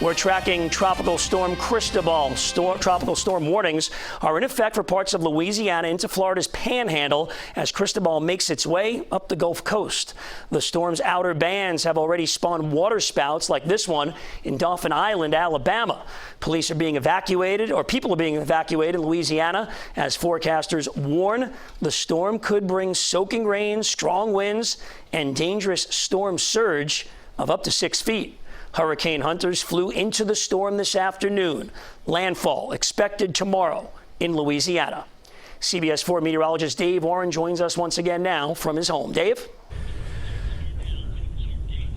We're tracking Tropical Storm Cristobal. Tropical storm warnings are in effect for parts of Louisiana into Florida's panhandle as Cristobal makes its way up the Gulf Coast. The storm's outer bands have already spawned waterspouts like this one in Dauphin Island, Alabama. Police are being evacuated, or people are being evacuated in Louisiana as forecasters warn the storm could bring soaking rain, strong winds, and dangerous storm surge of up to 6 feet. Hurricane hunters flew into the storm this afternoon. Landfall expected tomorrow in Louisiana. CBS 4 meteorologist Dave Warren joins us once again now from his home. Dave?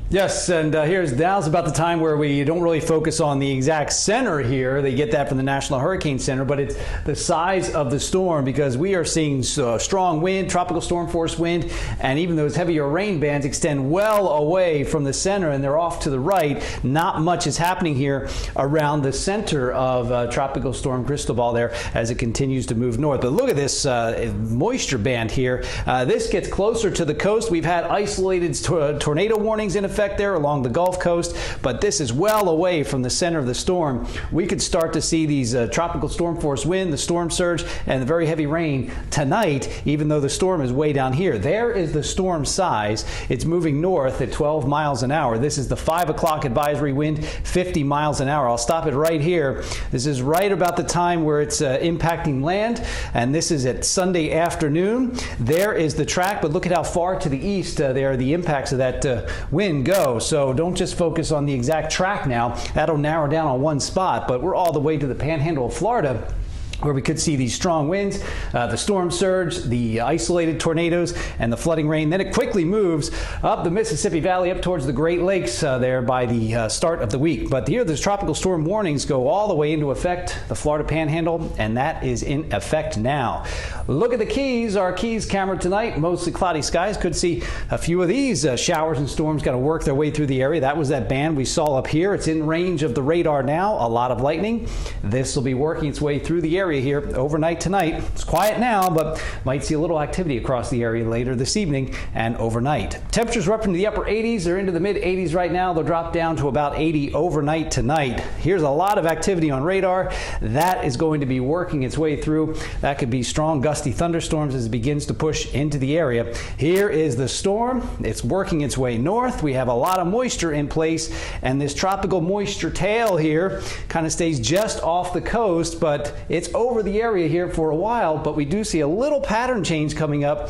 Yes, and now's about the time where we don't really focus on the exact center here. They get that from the National Hurricane Center, but it's the size of the storm, because we are seeing strong wind, tropical storm force wind, and even those heavier rain bands extend well away from the center, and they're off to the right. Not much is happening here around the center of Tropical Storm Cristobal there as it continues to move north. But look at this moisture band here. This gets closer to the coast. We've had isolated tornado warnings in effect there along the Gulf Coast, but this is well away from the center of the storm. We could start to see these tropical storm force wind, the storm surge, and the very heavy rain tonight, even though the storm is way down here. There is the storm size. It's moving north at 12 miles an hour. This is the 5 o'clock advisory wind, 50 miles an hour. I'll stop it right here. This is right about the time where it's impacting land, and this is at Sunday afternoon. There is the track, but look at how far to the east there the impacts of that wind go. So don't just focus on the exact track now. That'll narrow down on one spot, but we're all the way to the panhandle of Florida, where we could see these strong winds, the storm surge, the isolated tornadoes, and the flooding rain. Then it quickly moves up the Mississippi Valley up towards the Great Lakes there by the start of the week. But here, those tropical storm warnings go all the way into effect, the Florida Panhandle, and that is in effect now. Look at the Keys, our Keys camera tonight. Mostly cloudy skies. Could see a few of these showers and storms got to work their way through the area. That was that band we saw up here. It's in range of the radar now. A lot of lightning. This will be working its way through the area here overnight tonight. It's quiet now, but might see a little activity across the area later this evening and overnight. Temperatures are up into the upper 80s. They're into the mid 80s right now. They'll drop down to about 80 overnight tonight. Here's a lot of activity on radar. That is going to be working its way through. That could be strong gusty thunderstorms as it begins to push into the area. Here is the storm. It's working its way north. We have a lot of moisture in place, and this tropical moisture tail here kind of stays just off the coast, but it's over the area here for a while. But we do see a little pattern change coming up.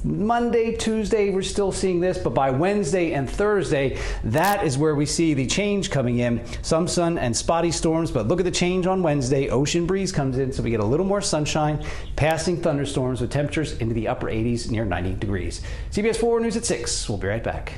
Monday, Tuesday, we're still seeing this, but by Wednesday and Thursday, that is where we see the change coming in. Some sun and spotty storms, but look at the change on Wednesday. Ocean breeze comes in, so we get a little more sunshine, passing thunderstorms with temperatures into the upper 80s, near 90 degrees. CBS 4 News at 6. We'll be right back.